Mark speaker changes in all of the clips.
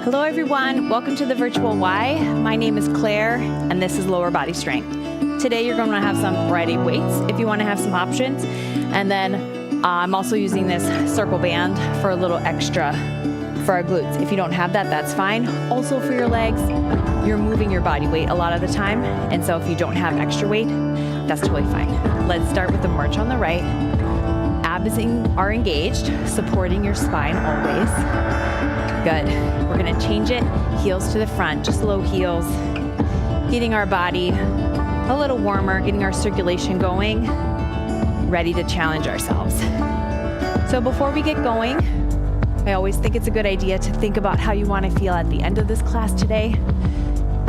Speaker 1: Hello everyone, welcome to the Virtual Y. My name is Claire and this is lower body strength. Today you're going to have some variety of weights if you want to have some options. And then I'm also using this circle band for a little extra for our glutes. If you don't have that, that's fine. Also for your legs, you're moving your body weight a lot of the time. And so if you don't have extra weight, that's totally fine. Let's start with the march on the right. Abs are engaged, supporting your spine always. Good. We're going to change it, heels to the front, just low heels, getting our body a little warmer, getting our circulation going, ready to challenge ourselves. So before we get going, I always think it's a good idea to think about how you want to feel at the end of this class today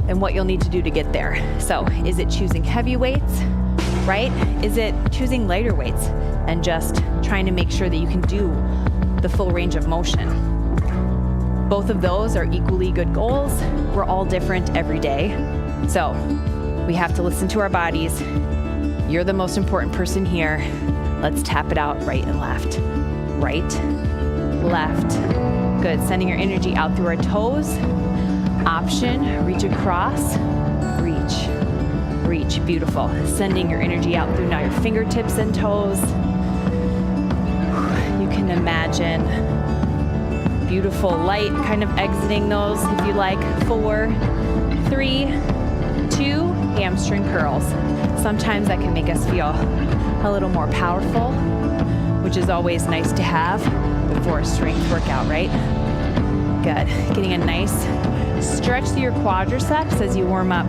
Speaker 1: and what you'll need to do to get there. So is it choosing heavy weights, right? Is it choosing lighter weights and just trying to make sure that you can do the full range of motion? Both of those are equally good goals. We're all different every day. So we have to listen to our bodies. You're the most important person here. Let's tap it out right and left. Right, left. Good, sending your energy out through our toes. Option, reach across, reach, reach, beautiful. Sending your energy out through now your fingertips and toes. You can imagine beautiful light kind of exiting those if you like. 4, 3, 2, hamstring curls. Sometimes that can make us feel a little more powerful, which is always nice to have before a strength workout, right? Good. Getting a nice stretch through your quadriceps as you warm up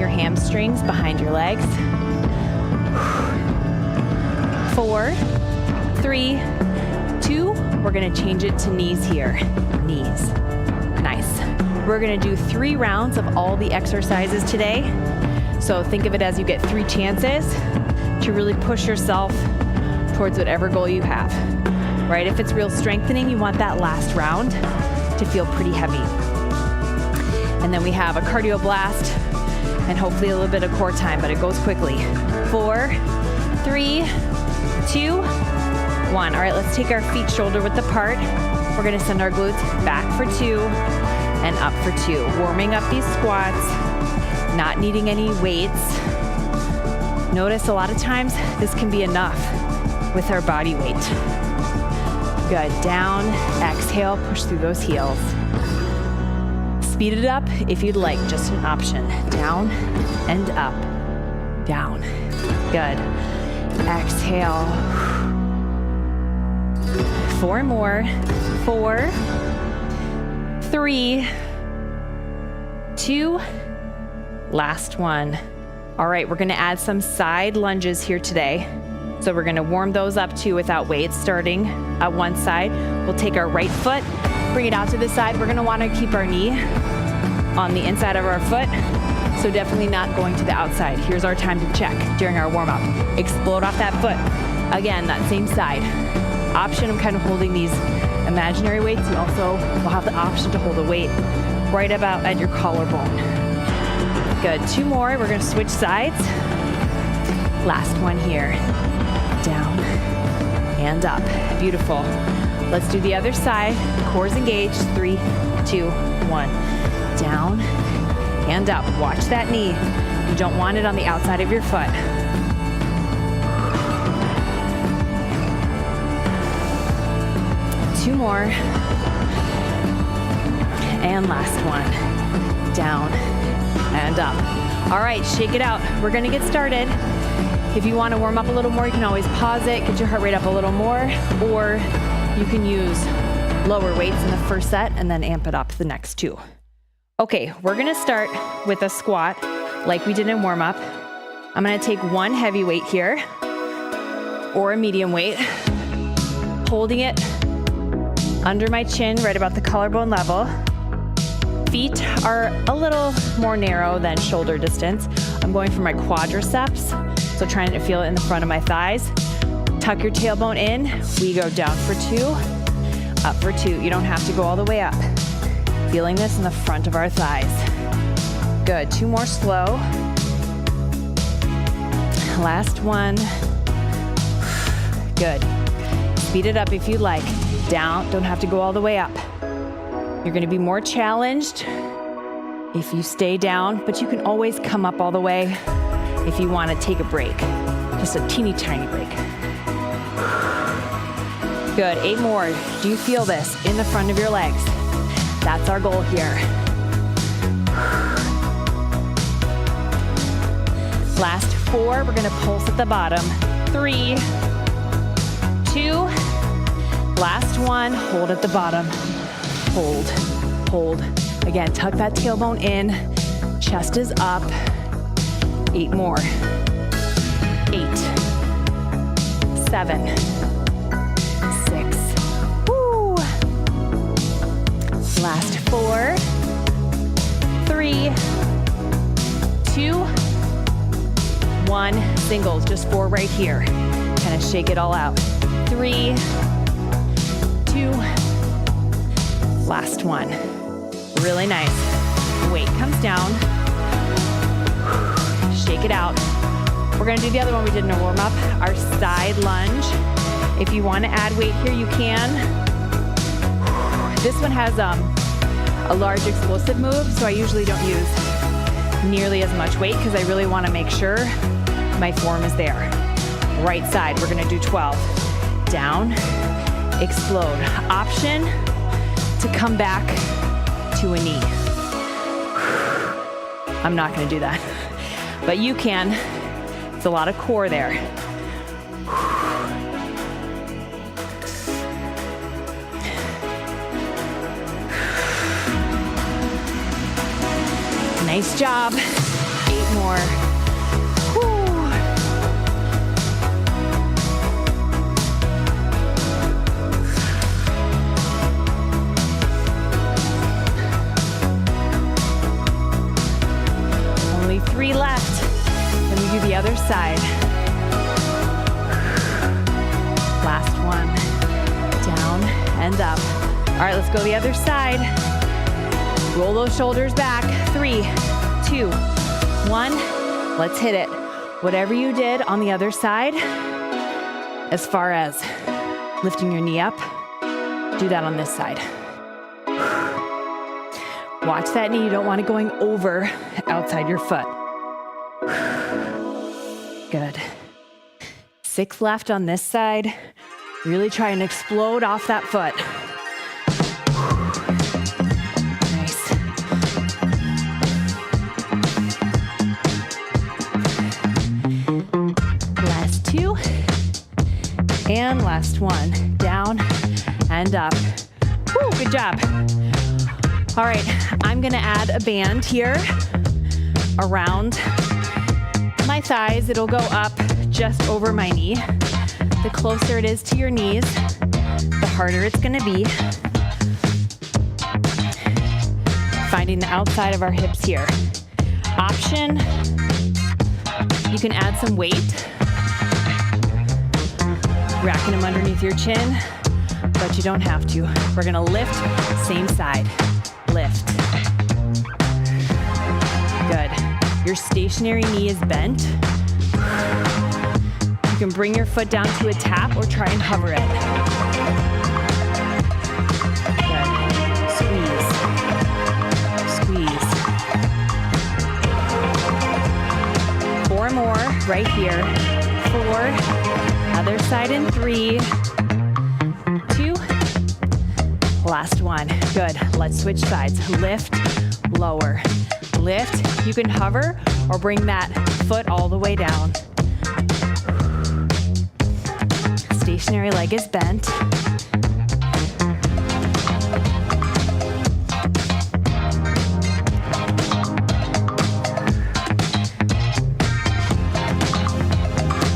Speaker 1: your hamstrings behind your legs. 4, 3, 2, we're gonna change it to knees here. Knees. Nice. We're gonna do 3 rounds of all the exercises today. So think of it as you get 3 chances to really push yourself towards whatever goal you have, right? If it's real strengthening, you want that last round to feel pretty heavy. And then we have a cardio blast and hopefully a little bit of core time, but it goes quickly. 4, 3, 2, 1. All right, let's take our feet shoulder width apart. We're gonna send our glutes back for 2 and up for 2. Warming up these squats, not needing any weights. Notice a lot of times this can be enough with our body weight. Good, down, exhale, push through those heels. Speed it up if you'd like, just an option. Down and up, down. Good, exhale. 4 more. 4, 3, 2, last one. All right, we're gonna add some side lunges here today. So we're gonna warm those up too without weights, starting at one side. We'll take our right foot, bring it out to the side. We're gonna wanna keep our knee on the inside of our foot. So definitely not going to the outside. Here's our time to check during our warm up. Explode off that foot. Again, that same side. Option, I'm kind of holding these imaginary weights. You also will have the option to hold a weight right about at your collarbone. Good, 2 more. We're gonna switch sides. Last one here. Down and up. Beautiful. Let's do the other side. Core's engaged. 3, 2, 1. Down and up. Watch that knee. You don't want it on the outside of your foot. 2 more. And last one. Down and up. All right, shake it out. We're gonna get started. If you wanna warm up a little more, you can always pause it, get your heart rate up a little more, or you can use lower weights in the first set and then amp it up the next 2. Okay, we're gonna start with a squat like we did in warm up. I'm gonna take 1 heavy weight here, or a medium weight, holding it under my chin, right about the collarbone level. Feet are a little more narrow than shoulder distance. I'm going for my quadriceps, so trying to feel it in the front of my thighs. Tuck your tailbone in. We go down for 2, up for 2. You don't have to go all the way up. Feeling this in the front of our thighs. Good, 2 more slow. Last one. Good. Speed it up if you'd like. Down, don't have to go all the way up. You're gonna be more challenged if you stay down, but you can always come up all the way if you wanna take a break, just a teeny tiny break. Good, 8 more. Do you feel this in the front of your legs? That's our goal here. Last 4, we're gonna pulse at the bottom. 3, 2, last 1, hold at the bottom. Hold, hold. Again, tuck that tailbone in, chest is up. 8 more. 8, 7, 6, woo. Last 4, 3, 2, 1, singles, just 4 right here. Kind of shake it all out. 3, 2, last 1. Really nice. Weight comes down. Shake it out. We're gonna do the other one we did in a warm up, our side lunge. If you wanna add weight here, you can. This one has a large explosive move, so I usually don't use nearly as much weight because I really wanna make sure my form is there. Right side, we're gonna do 12. Down, explode. Option to come back to a knee. I'm not gonna do that, but you can. It's a lot of core there. Nice job. 8 more. Only 3 left. Then we do the other side. Last one. Down and up. All right, let's go the other side. Roll those shoulders back. 3, 2, 1. Let's hit it. Whatever you did on the other side, as far as lifting your knee up, do that on this side. Watch that knee. You don't want it going over outside your foot. Good. 6 left on this side. Really try and explode off that foot. Nice. Last 2. And last 1. Down and up. Woo, good job. All right, I'm gonna add a band here around my thighs. It'll go up just over my knee. The closer it is to your knees, the harder it's gonna be. Finding the outside of our hips here. Option, you can add some weight. Racking them underneath your chin, but you don't have to. We're gonna lift, same side. Lift. Good. Your stationary knee is bent. You can bring your foot down to a tap or try and hover it. Good. Squeeze. Squeeze. 4 more right here. 4. Other side in 3. 2. Last one. Good. Let's switch sides. Lift, lower. Lift. You can hover or bring that foot all the way down. Stationary leg is bent.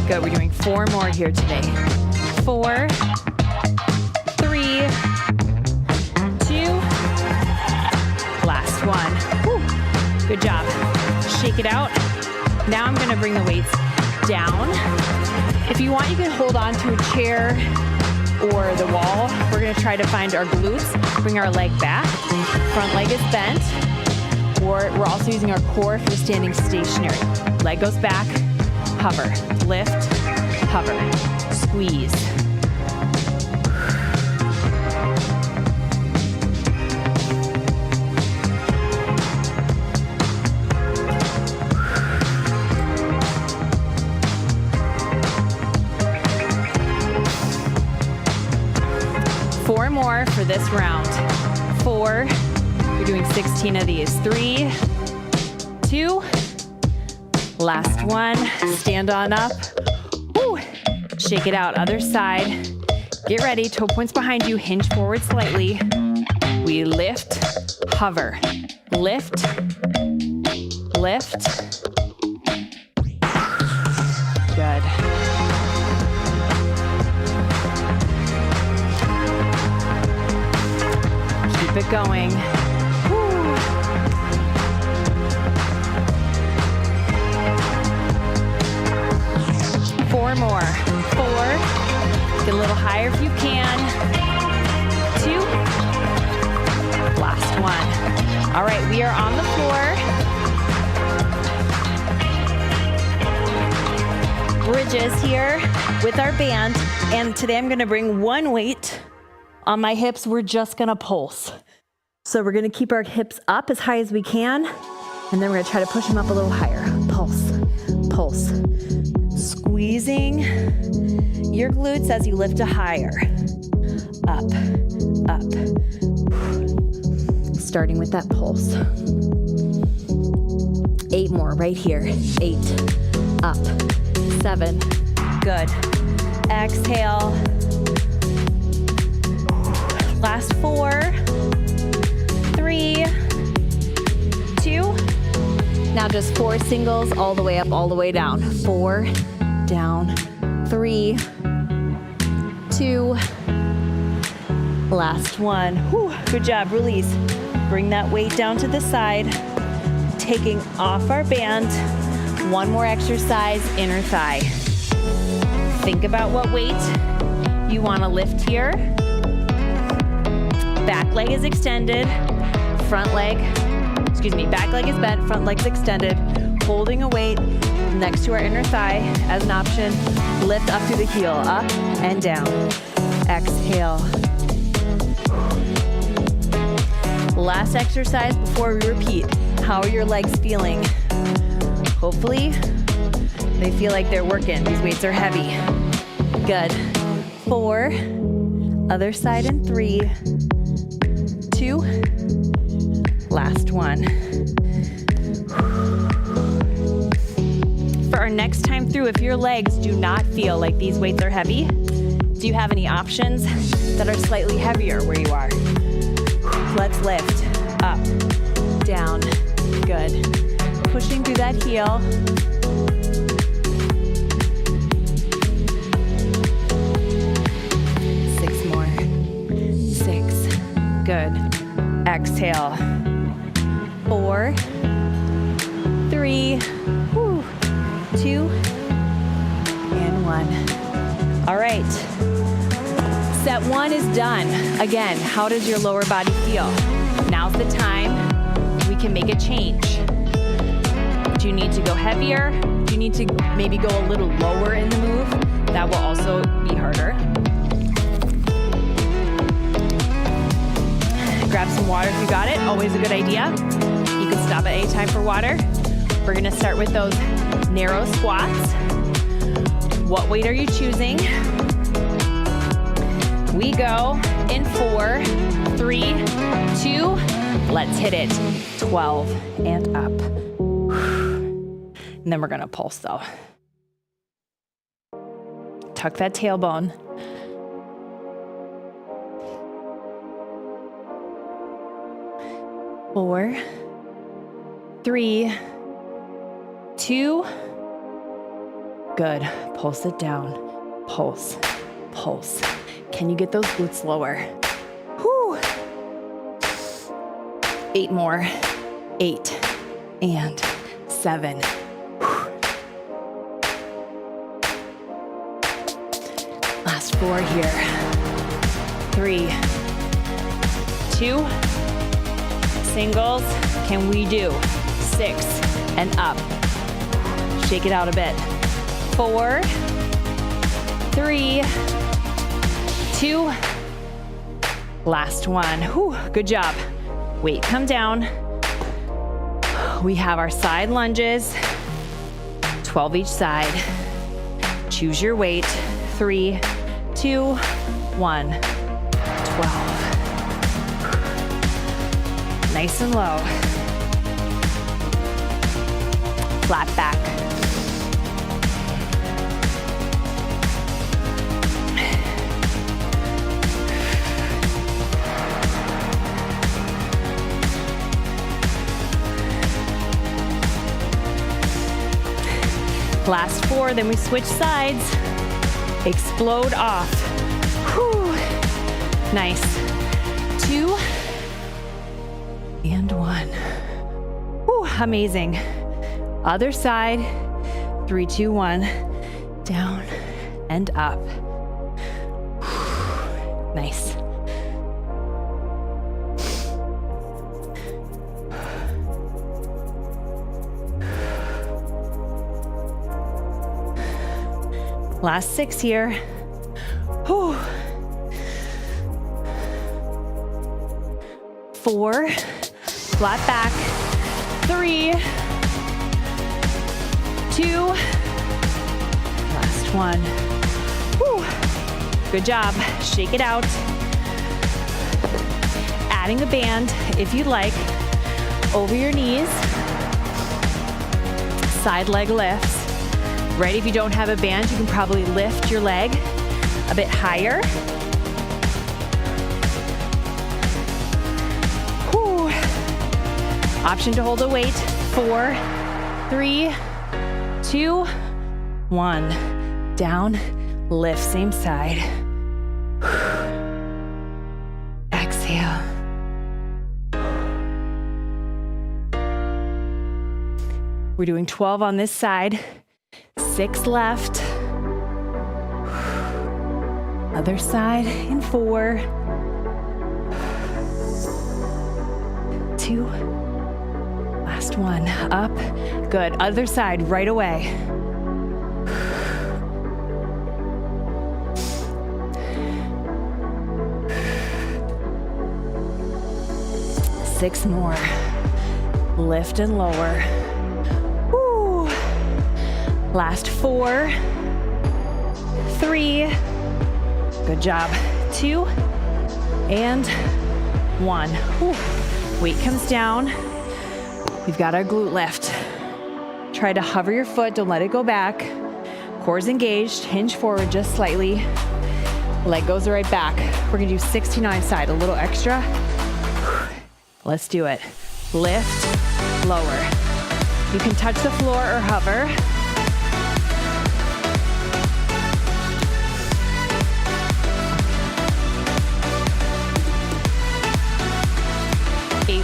Speaker 1: Good. We're doing 4 more here today. 4, 3, 2, last one. Woo. Good job. Shake it out. Now I'm gonna bring the weights down. If you want, you can hold on to a chair or the wall. We're gonna try to find our glutes, bring our leg back. Front leg is bent, or we're also using our core if you're standing stationary. Leg goes back, hover, lift, hover, squeeze. more for this round. 4, you're doing 16 of these. 3, 2, last one. Stand on up. Woo. Shake it out, other side. Get ready, toe points behind you, hinge forward slightly. We lift, hover, lift, lift. Good. Keep it going. Woo. 4 more. 4. Get a little higher if you can. 2. Last one. All right, we are on the floor. Bridges here with our band. And today I'm gonna bring one weight on my hips. We're just gonna pulse. So we're gonna keep our hips up as high as we can. And then we're gonna try to push them up a little higher. Pulse, pulse. Squeezing your glutes as you lift to higher. Up, up. Starting with that pulse. 8 more right here. 8, up, 7, good. Exhale. Last 4, 3, 2. Now just 4 singles all the way up, all the way down. 4, down, 3, 2, last one. Whew, good job, release. Bring that weight down to the side, taking off our band. One more exercise, inner thigh. Think about what weight you wanna lift here. Back leg is extended, back leg is bent, front leg's extended. Holding a weight next to our inner thigh as an option. Lift up through the heel, up and down. Exhale. Last exercise before we repeat. How are your legs feeling? Hopefully, they feel like they're working. These weights are heavy. Good. 4, other side in 3, 2, last one. For our next time through, if your legs do not feel like these weights are heavy, do you have any options that are slightly heavier where you are? Let's lift, up, down, good. Pushing through that heel. 6 more, 6, good. Exhale, 4, 3, 2, and 1. All right, set 1 is done. Again, how does your lower body feel? Now's the time we can make a change. Do you need to go heavier? Do you need to maybe go a little lower in the move? That will also be harder. Grab some water if you got it, always a good idea. You can stop at any time for water. We're gonna start with those narrow squats. What weight are you choosing? We go in 4, 3, 2, let's hit it. 12 and up. And then we're gonna pulse though. Tuck that tailbone. Four, 3, 2, good. Pulse it down. Pulse, pulse. Can you get those glutes lower? Whew. 8 more. 8 and 7. Last 4 here. 3, 2, singles. Can we do 6 and up? Shake it out a bit. 4, 3, 2, last one. Whew, good job. Weight come down. We have our side lunges, 12 each side. Choose your weight. 3, 2, 1, 12. Nice and low. Flat back. Last 4, then we switch sides. Explode off. Whew. Nice. 2 and 1. Whew, amazing. Other side. 3, 2, 1. Down and up. Whew. Nice. Last 6 here. Whew. 4, flat back. 3, 2, last 1. Whew. Good job. Shake it out. Adding a band, if you'd like, over your knees. Side leg lifts. Right, if you don't have a band, you can probably lift your leg a bit higher. Whew. Option to hold a weight. 4, 3, 2, 1. Down, lift, same side. Exhale. We're doing 12 on this side. 6 left. Other side in 4, 2, last 1. Up. Good. Other side right away. Six more. Lift and lower. Last 4, 3, good job, 2, and 1. Whew. Weight comes down. We've got our glute lift. Try to hover your foot, don't let it go back. Core's engaged, hinge forward just slightly. Leg goes right back. We're gonna do 16 on each side, a little extra. Let's do it. Lift, lower. You can touch the floor or hover.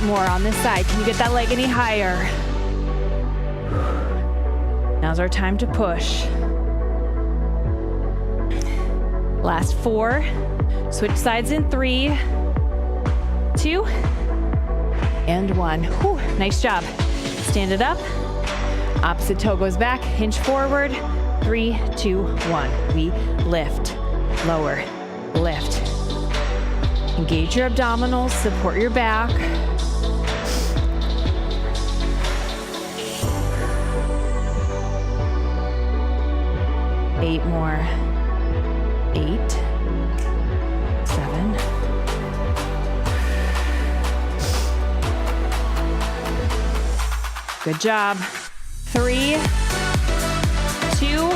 Speaker 1: More on this side. Can you get that leg any higher? Now's our time to push. Last 4. Switch sides in 3, 2, and 1. Whew, nice job. Stand it up. Opposite toe goes back. Hinge forward. 3, 2, 1. We lift, lower, lift. Engage your abdominals, support your back. 8 more. 8, 7. Good job. 3, 2,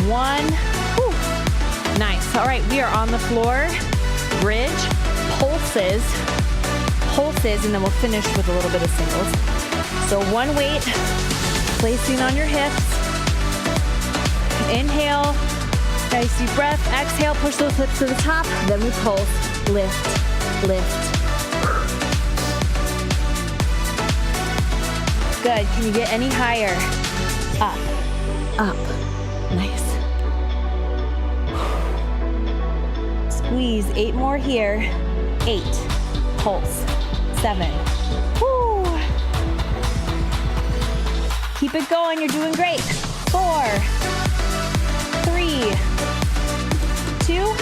Speaker 1: 1. Whew. Nice. All right, we are on the floor. Bridge, pulses, and then we'll finish with a little bit of singles. So 1 weight, placing on your hips. Inhale, nice deep breath. Exhale, push those hips to the top. Then we pulse, lift, lift. Good. Can you get any higher? Up, up. Nice. Squeeze. 8 more here. 8. Pulse. 7. Woo. Keep it going. You're doing great. 4. 3, 2,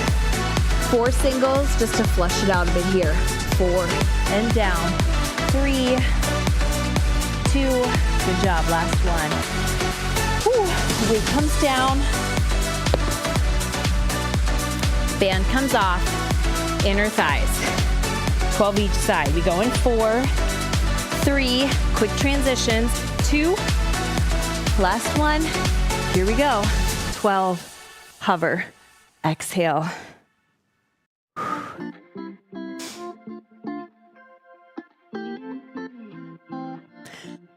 Speaker 1: 4 singles just to flush it out a bit here. 4 and down. 3, 2, good job, last 1. Whew. Weight comes down. Band comes off. Inner thighs. 12 each side. We go in 4, 3, quick transitions, 2, last one. Here we go. 12, hover, exhale.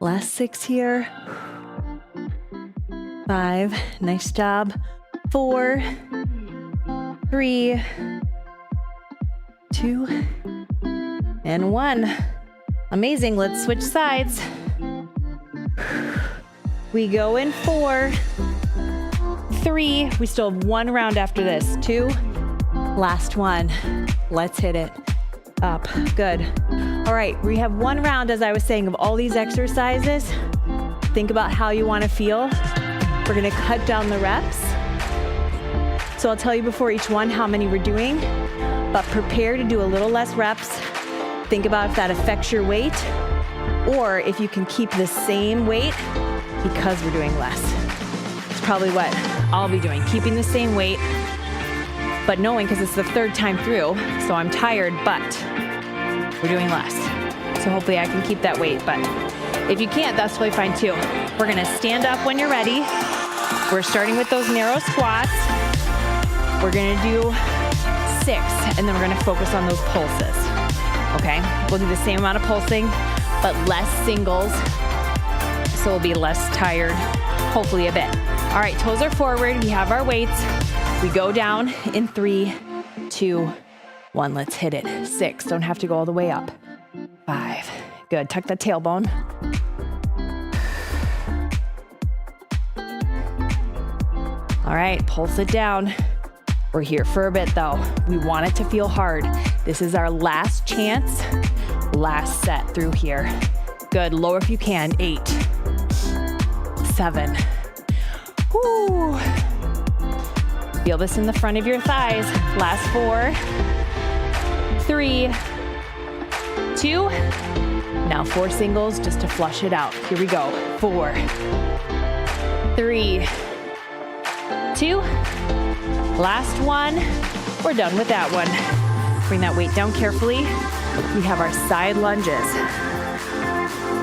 Speaker 1: Last 6 here. 5, nice job. 4, 3, 2, and 1. Amazing. Let's switch sides. We go in 4, 3. We still have 1 round after this. 2, last one. Let's hit it. Up. Good. All right. We have 1 round, as I was saying, of all these exercises. Think about how you want to feel. We're going to cut down the reps. So I'll tell you before each one how many we're doing, but prepare to do a little less reps. Think about if that affects your weight, or if you can keep the same weight because we're doing less. It's probably what I'll be doing, keeping the same weight, but knowing, because it's the 3rd time through, so I'm tired, but we're doing less. So hopefully I can keep that weight, but if you can't, that's totally fine too. We're gonna stand up when you're ready. We're starting with those narrow squats. We're gonna do 6, and then we're gonna focus on those pulses, okay? We'll do the same amount of pulsing, but less singles, so we'll be less tired, hopefully a bit. All right, toes are forward, we have our weights. We go down in 3, 2, 1, let's hit it. 6, don't have to go all the way up. 5, good, tuck that tailbone. All right, pulse it down. We're here for a bit though. We want it to feel hard. This is our last chance, last set through here. Good, lower if you can. 8, 7. Woo. Feel this in the front of your thighs. Last 4, 3, 2. Now 4 singles just to flush it out. Here we go. 4, 3, 2. Last one. We're done with that one. Bring that weight down carefully. We have our side lunges.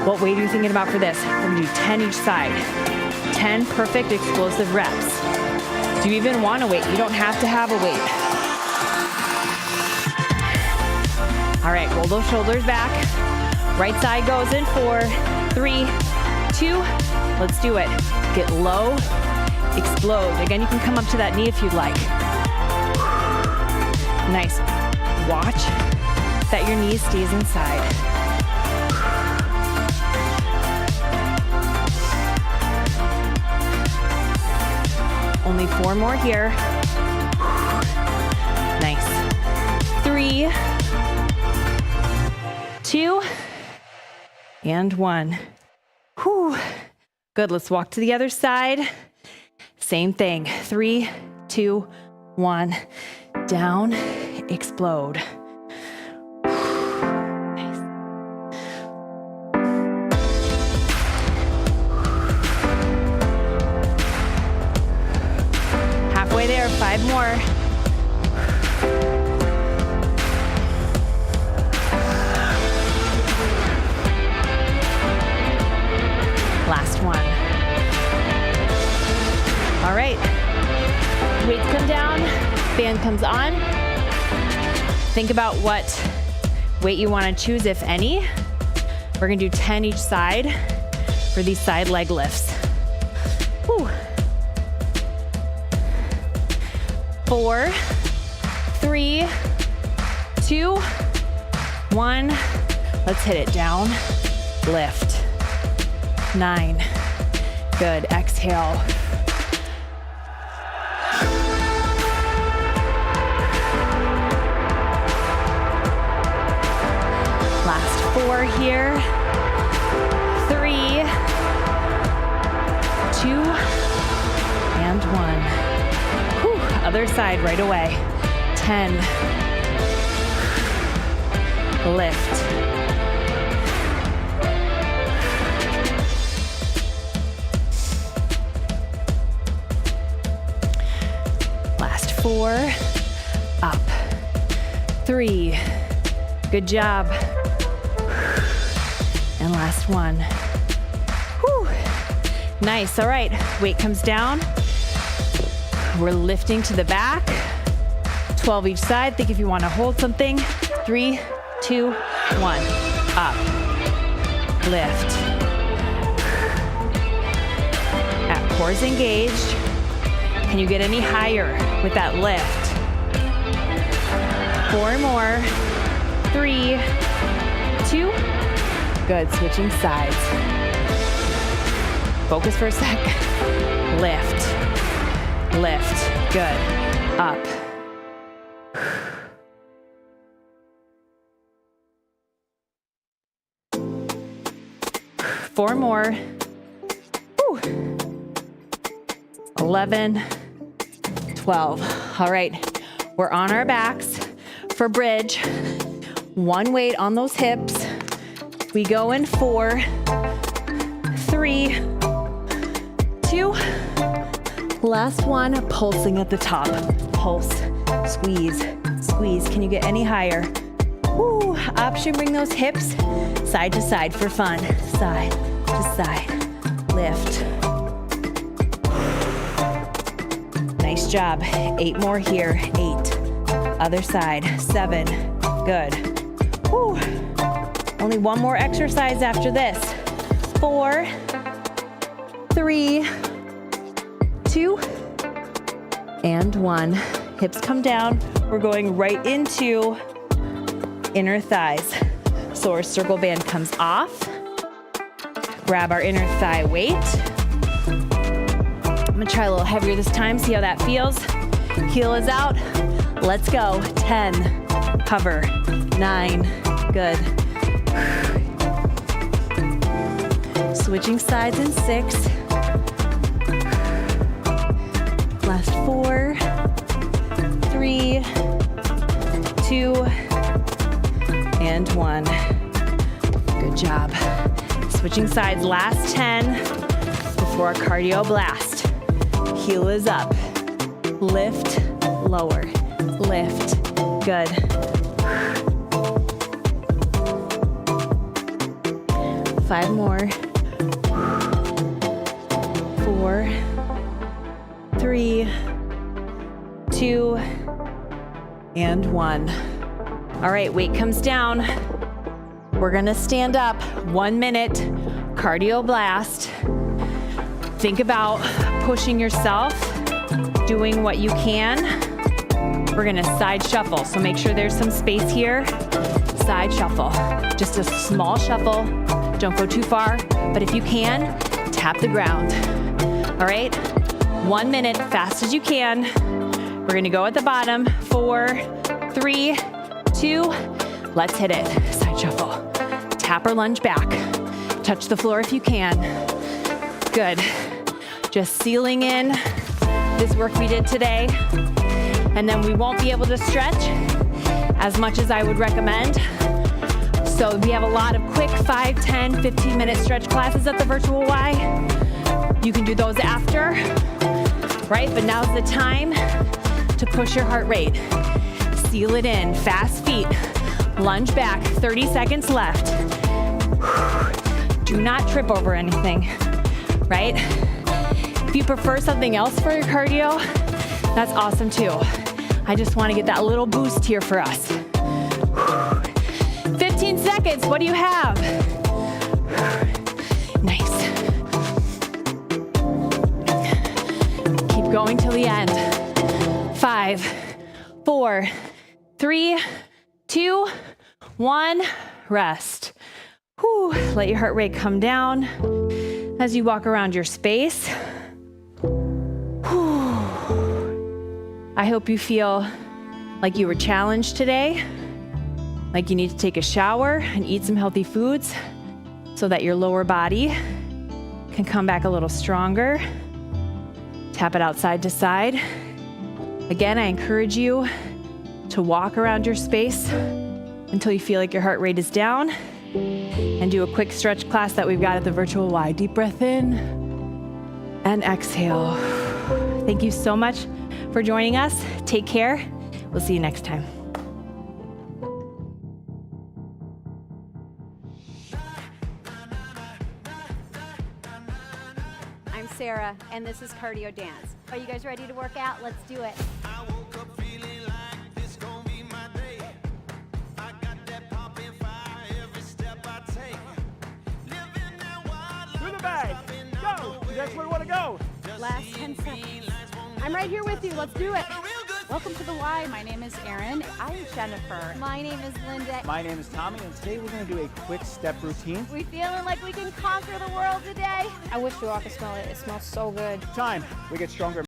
Speaker 1: What weight are you thinking about for this? We're gonna do 10 each side. 10 perfect explosive reps. Do you even want a weight? You don't have to have a weight. All right, roll those shoulders back. Right side goes in 4, 3, 2. Let's do it. Get low, explode. Again, you can come up to that knee if you'd like. Nice. Watch that your knee stays inside. Only 4 more here. Nice. 3, 2, and 1. Whew. Good, let's walk to the other side. Same thing. 3, 2, 1. Down, explode. Nice. Halfway there, 5 more. Last one. All right. Weights come down, band comes on. Think about what weight you want to choose, if any. We're gonna do 10 each side for these side leg lifts. Whew. 4, 3, 2, 1. Let's hit it down, lift. 9. Good, exhale. Last 4 here. 3, 2, and 1. Whew. Other side right away. 10. Lift. Last 4. Up. 3, Good job. And last one. Whew. Nice, all right. Weight comes down. We're lifting to the back. 12 each side. Think if you want to hold something. 3, 2, 1. Up. Lift. At cores engaged. Can you get any higher with that lift? 4 more. 3, 2. Good, switching sides. Focus for a sec. Lift. Lift. Good. Up. 4 more. Whew. 11, 12. All right, we're on our backs for bridge. 1 weight on those hips. We go in 4, 3, 2. Last one, pulsing at the top. Pulse, squeeze, squeeze. Can you get any higher? Woo. Option, bring those hips side to side for fun. Side to side. Lift. Nice job. 8 more here. 8. Other side. 7. Good. Woo. Only 1 more exercise after this. 4, 3, 2, and 1. Hips come down. We're going right into inner thighs. So our circle band comes off. Grab our inner thigh weight. I'm gonna try a little heavier this time, see how that feels. Heel is out. Let's go. 10, hover. 9, good. Switching sides in 6. Last 4, 3, 2, and 1. Good job. Switching sides, last 10 before our cardio blast. Heel is up. Lift, lower. Lift, good. 5 more. 4, 3, 2, and 1. All right, weight comes down. We're gonna stand up. 1 minute, cardio blast. Think about pushing yourself, doing what you can. We're gonna side shuffle, so make sure there's some space here. Side shuffle, just a small shuffle. Don't go too far, but if you can, tap the ground. All right, 1 minute, fast as you can. We're gonna go at the bottom. 4, 3, 2, let's hit it. Side shuffle. Tap or lunge back. Touch the floor if you can. Good. Just sealing in this work we did today. And then we won't be able to stretch as much as I would recommend. So we have a lot of quick 5, 10, 15-minute stretch classes at the Virtual Y. You can do those after, right? But now's the time to push your heart rate. Seal it in, fast feet. Lunge back, 30 seconds left. Do not trip over anything, right? If you prefer something else for your cardio, that's awesome too. I just want to get that little boost here for us. 15 seconds, what do you have? Nice. Keep going till the end. 5, 4, 3, 2, 1, rest. Whew. Let your heart rate come down as you walk around your space. Whew. I hope you feel like you were challenged today, like you need to take a shower and eat some healthy foods so that your lower body can come back a little stronger. Tap it out side to side. Again, I encourage you to walk around your space until you feel like your heart rate is down, and do a quick stretch class that we've got at the Virtual Y. Deep breath in and exhale. Thank you so much for joining us. Take care. We'll see you next time.
Speaker 2: Sarah, and this is Cardio Dance. Are you guys ready to work out? Let's do it.
Speaker 3: I woke up feeling like this gon' be my day. I got that poppin' fire every step I take. Living that wild life.
Speaker 4: Through the bag. Go. That's where we want to go.
Speaker 2: Last 10 seconds. I'm right here with you. Let's do it.
Speaker 5: Welcome to the Y. My name is Erin.
Speaker 2: I'm Jennifer. My name is Linda.
Speaker 4: My name is Tommy, and today we're going to do a quick step routine.
Speaker 2: We feeling like we can conquer the world today?
Speaker 5: I wish you all could smell it. It smells so good.
Speaker 4: Time. We get stronger.